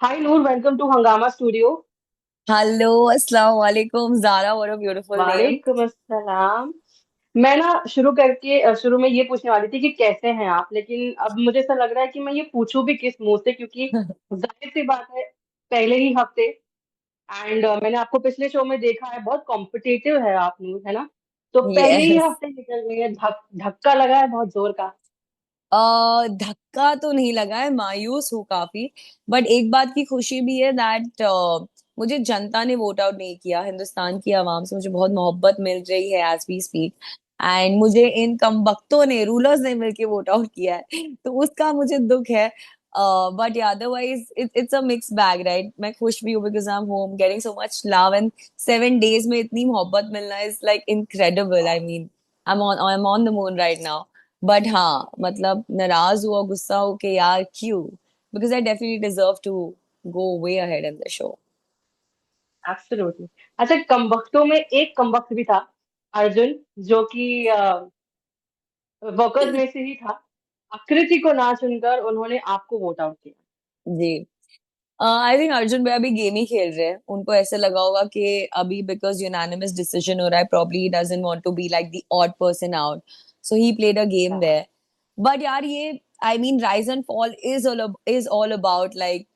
Hi Noor, welcome to Hangama Studio. Hello अस्सलाम वालेकुम Zara, what a beautiful name. वालेकुम अस्सलाम। मैं ना शुरू में ये पूछने वाली थी कि कैसे हैं आप, लेकिन अब मुझे ऐसा लग रहा है कि मैं ये पूछूं भी किस मुंह से, क्योंकि जाहिर सी बात है, पहले ही हफ्ते एंड मैंने आपको पिछले शो में देखा है, बहुत कॉम्पिटिटिव है आप नूर, है ना? तो पहले ही यस। हफ्ते निकल गए हैं, धक्का लगा है बहुत जोर का। धक्का तो नहीं लगा है, मायूस हूँ काफी। बट एक बात की खुशी भी है दैट मुझे जनता ने वोट आउट नहीं किया। हिंदुस्तान की आवाम से मुझे बहुत मोहब्बत मिल रही है एज वी स्पीक। एंड मुझे इन कमबख्तों ने, रूलर्स ने मिलके वोट आउट किया है, तो उसका मुझे दुख है। But otherwise it's a mix bag, right. मैं खुश भी हूँ because I am home getting so much love, and 7 days में इतनी मोहब्बत मिलना is like incredible. I mean I am on the moon right now. But हाँ, मतलब नाराज हुआ, गुस्सा हो के यार क्यों, because I definitely deserve to go way ahead in the show. Absolutely. अच्छा, कमबख्तों में एक कमबख्त भी था, अर्जुन, जो कि वर्कर्स में से ही था। आकृति को ना चुनकर उन्होंने आपको वोट आउट किया। जी। आई थिंक अर्जुन भाई अभी गेम ही खेल रहे हैं। उनको ऐसे लगा होगा कि अभी बिकॉज यूनानिमस डिसीजन हो रहा है, probably he doesn't want to be like the odd person out, so he played a game हाँ। देयर। बट यार ये, I mean rise and fall is all about like,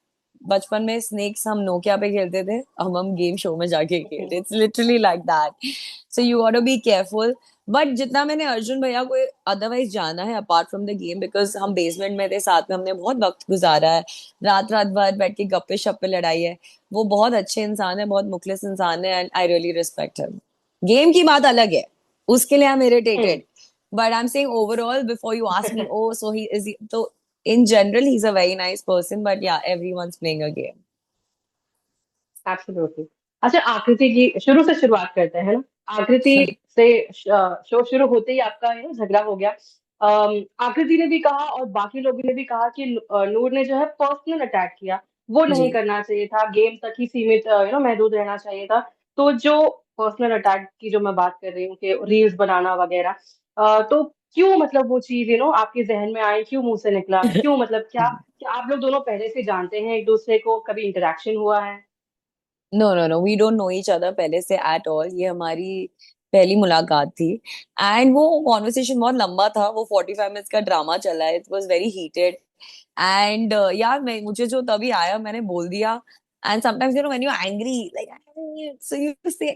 बचपन में स्नेक्स हम Nokia पे खेलते थे, हम गेम शो में जाके खेलते, it's literally like that. So you got to be careful. But जितना मैंने अर्जुन भैया को अदरवाइज जाना है apart from the game, because हम बेसमेंट में थे साथ में, हमने बहुत वक्त गुजारा है, रात रात भर बैठ के गप्पे शप्पे लड़ाई है। वो बहुत अच्छे इंसान है, बहुत मुखलिस इंसान है, and I really respect him. Game की बात अलग है, उसके लिए I am hmm. Irritated. But I am saying overall before you ask me, oh so he is, तो in general he's a very nice person, but yeah, everyone's playing a game. Absolutely. अच्छा, आकृति की शुरू से शुरुआत करते हैं ना। आकृति से शो शुरू होते ही आपका झगड़ा हो गया। आकृति ने भी कहा और बाकी लोगों ने भी कहा कि नूर ने जो है पर्सनल अटैक किया, वो नहीं जी। करना चाहिए था, गेम तक ही सीमित महदूद रहना चाहिए था। तो जो पर्सनल अटैक की जो मैं बात कर रही हूँ कि रील्स बनाना वगैरह, तो क्यों, मतलब वो चीज आपके जहन में आई, क्यों मुंह से निकला, क्यों, मतलब क्या क्या आप लोग दोनों पहले से जानते हैं एक दूसरे को, कभी इंटरेक्शन हुआ है? No no no, we don't know each other पहले से एट ऑल। ये हमारी पहली मुलाकात थी। एंड वो कॉन्वर्सेशन बहुत लंबा था, वो 45 मिनट्स का ड्रामा चला, it was very heated. And यार मैं, मुझे जो तभी आया मैंने बोल दिया। And sometimes when you angry like, so you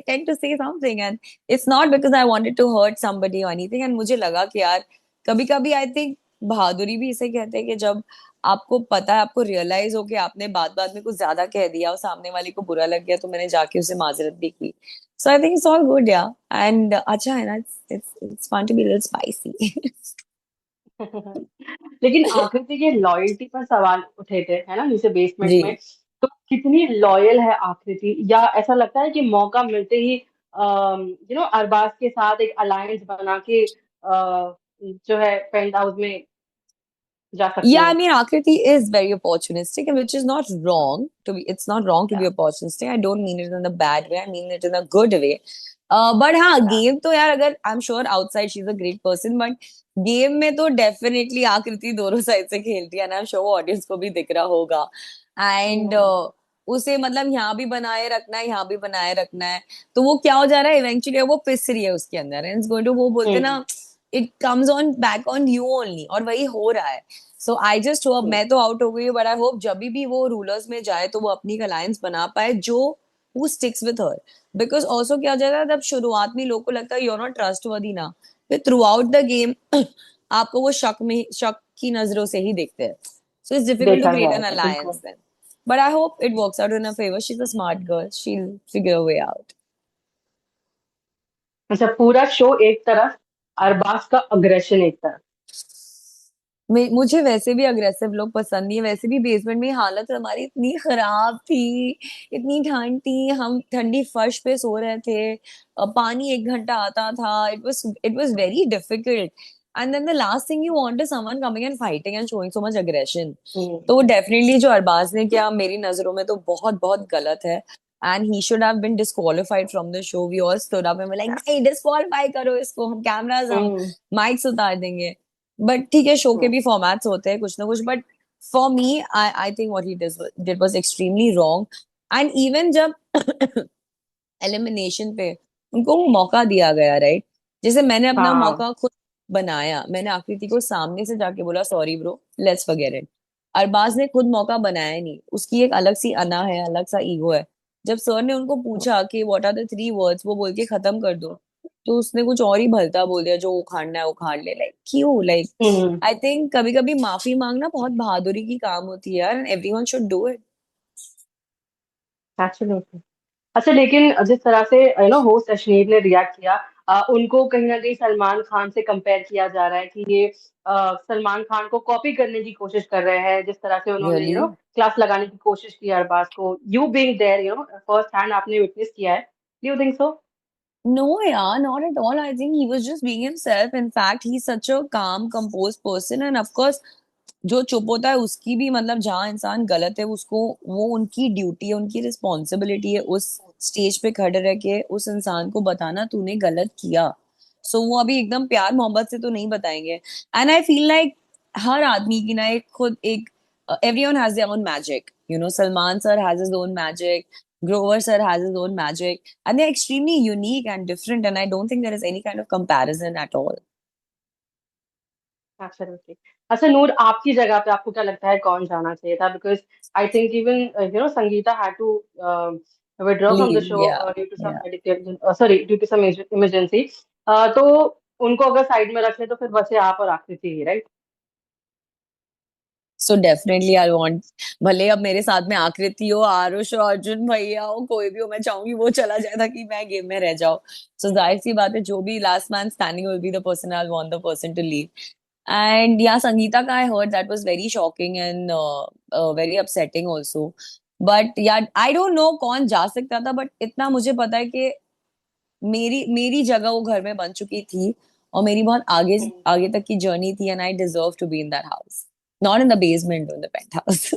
tend to say something, and it's not because I wanted to hurt somebody or anything. And मुझे लगा कि यार कभी कभी आई थिंक बहादुरी भी इसे कहते हैं कि जब आपको पता है, आपको रियलाइज हो कि आपने बात बात में कुछ ज्यादा कह दिया और सामने वाले को बुरा लग गया, तो मैंने जाके उसे माजरत भी की। So I think it's all good yeah. And अच्छा है ना, it's fun to be little spicy. लेकिन आकृति के लॉयल्टी पर सवाल उठे थे, है ना, नीचे बेसमेंट में। जी। तो कितनी लॉयल है आकृति, या ऐसा लगता है कि मौका मिलते ही अरबाज के साथ एक अलायंस बना के जो है पेंट हाउस में जा Yeah, सकती I हैं? mean, Akriti is very opportunistic, and which is not wrong. It's not wrong to be Yeah, opportunistic. I don't mean it in a bad way. I mean it in a good way. But हाँ, yeah. Game तो यार, अगर I am sure outside she is a great person, but game में तो definitely आकृति दोनों side से खेलती है ना। आई एम श्योर ऑडियंस को भी दिख रहा होगा। एंड हम्म, उसे मतलब यहाँ भी बनाए रखना है, यहाँ भी बनाए रखना है। तो वो क्या हो जा रहा है इवेंचुअली, वो पिस रही है उसके अंदर, एंड इट्स गोइंग टू, वो बोलते हैं हम्म, ना, it comes on back on you only, और वही हो रहा है। सो आई जस्ट होप, हम्म, मैं तो आउट हो गई हूँ, बट आई होप जब भी वो रूलर्स में जाए तो वो अपनी अलायंस बना पाए जो who sticks with her. Because also क्या हो जाता है, जब शुरुआत में लोग को लगता है यूर नॉट ट्रस्टवर्दी ना, फिर थ्रू आउट द गेम आपको वो शक की नजरों से ही देखते हैं। सो इट्स डिफिकल्ट टू देखा क्रिएट एन जाएगा अलायंस बिल्कुल। Then. But I hope it works out in a favour, she is a smart girl, she will figure a way out. अच्छा, पूरा शो एक तरफ, अरबाज का अग्रेशन एक तरफ। मुझे वैसे भी अग्रेसिव लोग पसंद नहीं है। वैसे भी बेसमेंट में हालत हमारी इतनी खराब थी, इतनी ठंड थी, हम ठंडी फर्श पे सो रहे थे, पानी 1 घंटा आता था, it was very difficult. And then the last thing you want is someone coming and fighting and showing so much aggression. Hmm, तो वो डेफिनेटली जो अरबाज ने किया मेरी नजरों में तो बहुत बहुत गलत है। And he should have been disqualified from the show. We all stood up and were like, नहीं डिस्क्वालीफाई करो इसको, हम कैमराज, हम हम्म, माइक्स उतार देंगे। बट ठीक है, शो के हम्म। भी फॉर्मेट्स होते हैं कुछ ना कुछ, but For me, I think what he did was extremely wrong. And even जब एलिमिनेशन पे उनको वो मौका दिया गया, राइट? जैसे मैंने अपना हाँ। मौका खुद बनाया, मैंने आकृति को सामने से जाके बोला sorry bro, let's forget it. Arbaaz ने खुद मौका बनाया नहीं, उसकी एक अलग सी अना है, अलग सा ईगो है। जब सर ने उनको पूछा कि what are the three words, वो बोल के खत्म कर दो, तो उसने कुछ और ही भलता बोल दिया, जो उखाड़ना है उखाड़ ले। लाइक क्यों? Like hmm. आई थिंक कभी कभी माफी मांगना बहुत बहादुरी की काम होती है यार, and everyone should do it. Absolutely. अच्छा, लेकिन जिस तरह से होस्ट अश्नीर ने रिएक्ट किया, उनको कहीं ना कहीं सलमान खान से कंपेयर किया जा रहा है कि ये सलमान खान को कॉपी करने की कोशिश कर रहे हैं, जिस तरह से उन्होंने रियली? क्लास लगाने की कोशिश की अरबाज को। You being there, first hand आपने विटनेस किया है। Do you think so? No, yeah, not at all. I think he was just being himself. In fact, he's such a calm, composed person. And of course, जो चुप होता है उसकी भी मतलब, जहाँ इंसान गलत है उसको, वो उनकी ड्यूटी है, उनकी रिस्पॉन्सिबिलिटी है उस स्टेज पे खड़े रह के उस इंसान को बताना तूने गलत किया। सो वो अभी एकदम प्यार मोहब्बत से तो नहीं बताएंगे। एंड आई फील लाइक हर आदमी की ना एक खुद एक, everyone has their own magic. You know, Salman sir has his own magic. Grover sir has his own magic, and they're extremely unique and different. And I don't think there is any kind of comparison at all. Absolutely. अच्छा नूर, आपकी जगह पे आपको क्या लगता है कौन जाना चाहिए था? Because I think even Sangeeta had to withdraw from the Leave, show yeah, due to some yeah. medical, sorry, due to some emergency. तो उनको अगर साइड में रख ले तो फिर बचे आप और आकृति ही, right? So definitely I want, भले अब मेरे साथ में आकृति हो, आरुष हो, अर्जुन भैया हो, कोई भी हो, मैं चाहूंगी वो चला जाए ताकि मैं गेम में रह जाऊं। So जाहिर सी बात है, जो भी last man standing will be the person I want the person to leave. And yeah Sangeeta का I heard that was very shocking and very upsetting also. But yeah I don't know कौन जा सकता था, बट इतना मुझे पता है कि मेरी मेरी जगह वो घर में बन चुकी थी, और मेरी बहुत आगे आगे तक की जर्नी थी, and I deserve to be in that house, not in the basement, in the penthouse.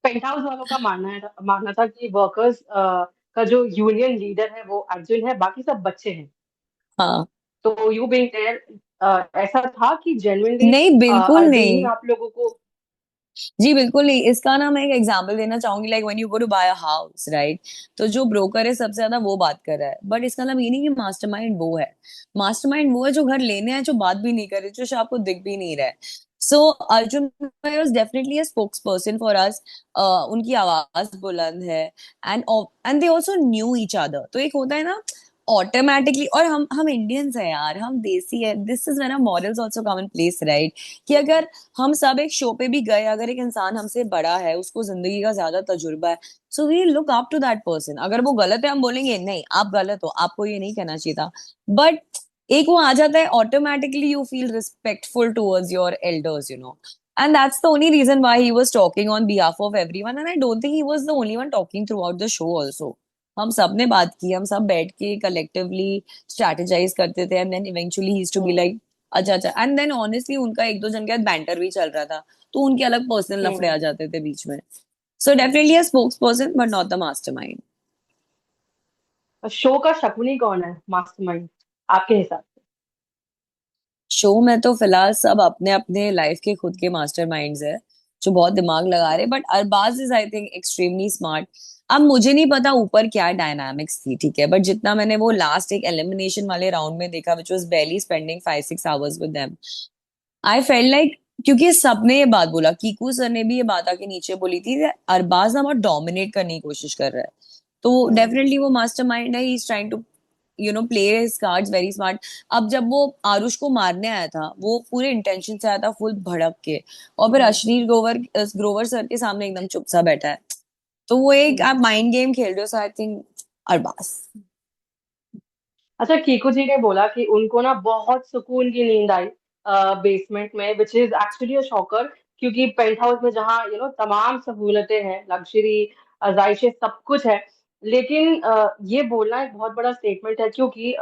Penthouse वालों का मानना था कि वर्कर्स का जो यूनियन लीडर है वो अर्जुन है, बाकी सब बच्चे हैं। हाँ। तो यू बीइंग देयर, ऐसा था कि जेन्युइनली नहीं, बिल्कुल अर्जुन ही नहीं। आप लोगों को। जी बिल्कुल नहीं, इसका ना मैं एक एग्जांपल देना चाहूंगी। Like when you go to buy a house, right? तो जो ब्रोकर है सबसे ज्यादा वो बात कर रहा है, बट इसका मतलब ये नहीं कि मास्टरमाइंड वो है। मास्टरमाइंड वो है जो घर लेने आए, जो बात भी नहीं करे, जो शायद आपको दिख भी नहीं रहा है। So Arjun was definitely a spokesperson for us. उनकी आवाज बुलंद है, and and they also knew each other. तो एक होता है ना ऑटोमेटिकली, और हम इंडियंस है यार, हम देसी है। This is when our morals also come in place, right? कि अगर हम सब एक शो पे भी गए, अगर एक इंसान हमसे बड़ा है, उसको जिंदगी का ज्यादा तजुर्बा है, so we look up to that person. अगर वो गलत है, हम बोलेंगे नहीं आप गलत हो, आपको ये नहीं कहना चाहिए था। बट एक वो आ जाता है automatically, you feel respectful towards your elders, you know. And that's the only reason why he was talking on behalf of everyone. And I don't think he was the only one talking throughout the show also. हम सब ने बात की, हम सब बैठ के collectively strategize करते थे, and then eventually he to be hmm. Like अच्छा अच्छा। एंड देन ऑनेस्टली उनका एक दो जन के साथ बैंटर भी चल रहा था, तो उनके अलग पर्सनल लफड़े आ हम्म। जाते थे बीच में। So definitely a spokes person but not the mastermind. Show का शकुनी कौन है मास्टरमाइंड आपके हिसाब शो में तो फिलहाल सब अपने अपने लाइफ के खुद के मास्टरमाइंड्स है, जो बहुत दिमाग लगा रहे। But Arbaaz is I think extremely smart. अब मुझे नहीं पता ऊपर क्या डायनामिक्स थी, ठीक है, बट जितना मैंने वो लास्ट एक एलिमिनेशन वाले राउंड में देखा, which was barely spending 5-6 hours with them, I fail like, क्योंकि सबने ये बात बोला, कीकू सर ने भी ये बात आके नीचे बोली थी कि अरबाज ना बहुत डोमिनेट करने की कोशिश कर रहा है। तो से? डेफिनेटली वो मास्टरमाइंड है, he is trying to play his cards very smart. अब जब वो आरुष को मारने आया था, वो पूरे इंटेंशन से आया था, फुल भड़क के, और फिर हम्म। अश्लील ग्रोवर ग्रोवर सर के सामने एकदम चुप सा बैठा है। तो वो एक हम्म। आप माइंड गेम खेल रहे हो, सो आई थिंक अरबाज। अच्छा, कीकू जी ने बोला कि उनको ना बहुत सुकून की नींद आई बेसमेंट में, which is actually a shocker. क्योंकि पेंट हाउस में जहाँ तमाम सहूलतें हैं, लग्जरी, आज़ाइशें, सब कुछ है, लेकिन ये बोलना एक बहुत बड़ा स्टेटमेंट है, क्योंकि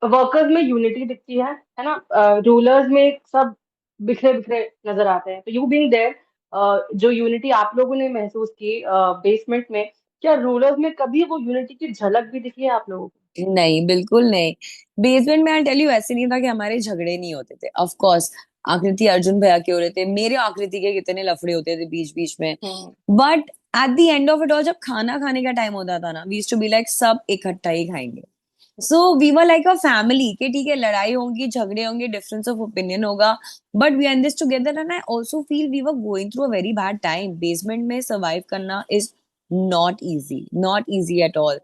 वर्कर्स में यूनिटी दिखती है ना? रूलर्स में सब बिखरे बिखरे नजर आते हैं। तो यू बीइंग देयर, जो यूनिटी आप लोगों ने महसूस की बेसमेंट में, क्या रूलर्स में कभी वो यूनिटी की झलक भी दिखी है आप लोगों को? नहीं, बिल्कुल नहीं। बेसमेंट में आई टेल यू ऐसे नहीं था कि हमारे झगड़े नहीं होते थे, ऑफ कोर्स। आकृति अर्जुन भैया के हो रहे थे, मेरे आकृति के कितने लफड़े होते थे बीच बीच में। But at the end of it all, जब खाना खाने का टाइम होता था ना, we used to be like सब इकट्ठा ही खाएंगे। So we were like a family के ठीक है, लड़ाई होंगी, झगड़े होंगे, डिफरेंस ऑफ ओपिनियन होगा, but we and this together. And I also feel we were going through a very bad time. Basement में सर्वाइव करना is not easy at all.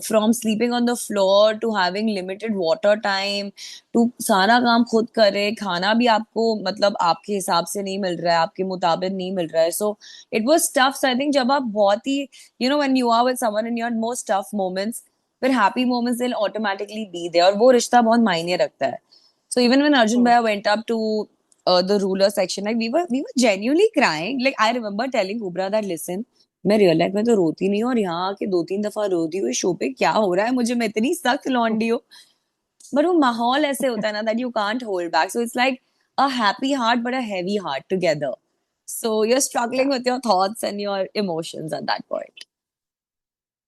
From sleeping on the floor to having limited water time to सारा काम खुद करे, खाना भी आपको मतलब आपके हिसाब से नहीं मिल रहा है, आपके मुताबिक नहीं मिल रहा है। So it was tough. So I think जब आप बहुत ही when you are with someone in your most tough moments, फिर happy moments they'll automatically be there, और वो रिश्ता बहुत मायने रखता है। So even when Arjun Bhaiya went up to the ruler section, like we were genuinely crying. Like I remember telling Ubra that listen, मैं real life में तो रोती नहीं हूँ, और यहाँ आके 2-3 दफा रोती हुई शो पे क्या हो रहा है मुझे, मैं इतनी सख्त लौंडी हूँ। बट वो माहौल ऐसे होता है ना that you can't hold back, so it's like a happy heart but a heavy heart together. So you are struggling with your thoughts and your emotions at that point.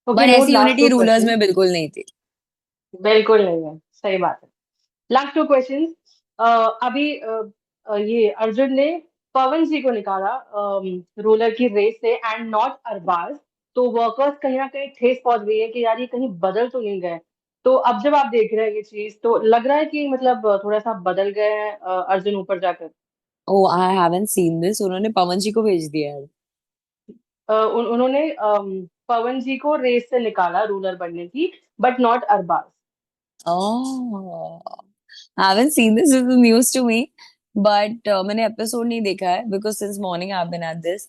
Okay but not, ऐसी last unity to rulers question. में बिल्कुल नहीं थी। बिल्कुल नहीं है, सही बात है। Last two question. अभी ये अर्जुन ने पवन जी को निकाला रोलर की रेस से एंड नॉट अरबाज। तो वर्कर्स कहीं ना कहीं ठेस पहुंच गई है कि यार ये कहीं बदल तो नहीं गए। तो अब जब आप देख रहे हैं ये चीज, तो लग रहा है कि मतलब थोड़ा सा बदल गए हैं अर्जुन ऊपर जाकर। ओह आई हैवंट सीन दिस, उन्होंने पवन जी को भेज दिया है। उन्होंने पवन जी को रेस से निकाला रूलर बनने की, but not Arbaaz. Oh, I haven't seen this. This is news to me. But मैंने एपिसोड नहीं देखा है because since morning I've been at this.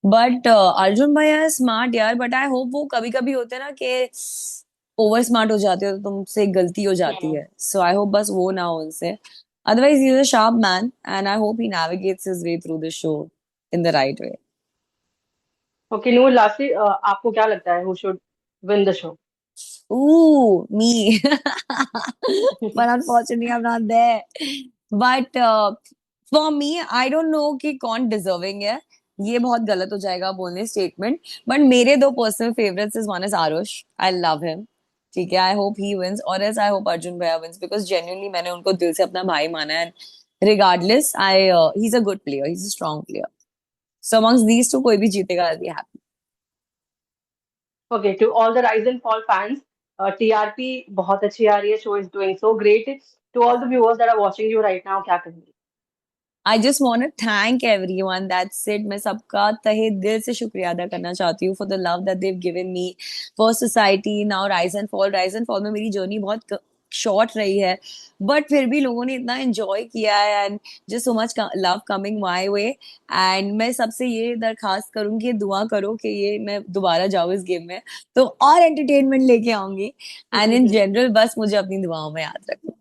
But Arjun भैया स्मार्ट यार, बट आई होप वो कभी कभी होते हैं ना कि ओवर स्मार्ट हो जाते हो तो तुमसे एक गलती हो जाती है। सो आई होप बस वो ना हो उनसे। Otherwise he is a sharp man and I hope he navigates his way through the show in the right way. Okay Noor, lastly आपको क्या लगता है who should win the show? Ooh, me. But unfortunately, I'm not there. But for me, I don't know कि कौन deserving है। ये बहुत गलत हो जाएगा बोलने स्टेटमेंट, बट मेरे दो personal favourites is one is Aarush, I love him, ठीक है, आई होप ही विंस, और एज आई होप अर्जुन भैया विंस, बिकॉज जेन्युइनली मैंने उनको दिल से अपना भाई माना है। Regardless I he is a good player, he is a strong player. So amongst these two कोई भी जीतेगा, I be happy. Okay, to all the Rise and Fall fans, TRP बहुत अच्छी आ रही है, show is doing so great. To all the viewers that are watching you right now, क्या कहेंगे? I just want to thank everyone, that's it. मैं सबका तहे दिल से शुक्रिया अदा करना चाहती हूँ for the love that Dev given me, for society. Now rise and fall, rise and fall में मेरी जर्नी बहुत शॉर्ट रही है, बट फिर भी लोगों ने इतना एंजॉय किया है and just so much love coming my way. And मैं सबसे ये दरखास्त करूंगी, दुआ करो कि ये मैं दोबारा जाऊँ इस गेम में तो और एंटरटेनमेंट लेके आऊंगी। एंड इन जनरल बस मुझे अपनी दुआओं में याद रखना।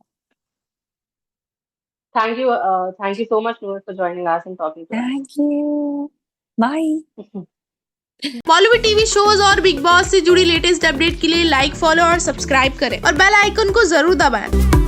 Thank you so much Noor for joining us and talking to thank you, bye. Us. Bollywood TV shows और बिग बॉस से जुड़ी लेटेस्ट अपडेट के लिए लाइक, फॉलो और सब्सक्राइब करें और बेल आइकन को जरूर दबाएं।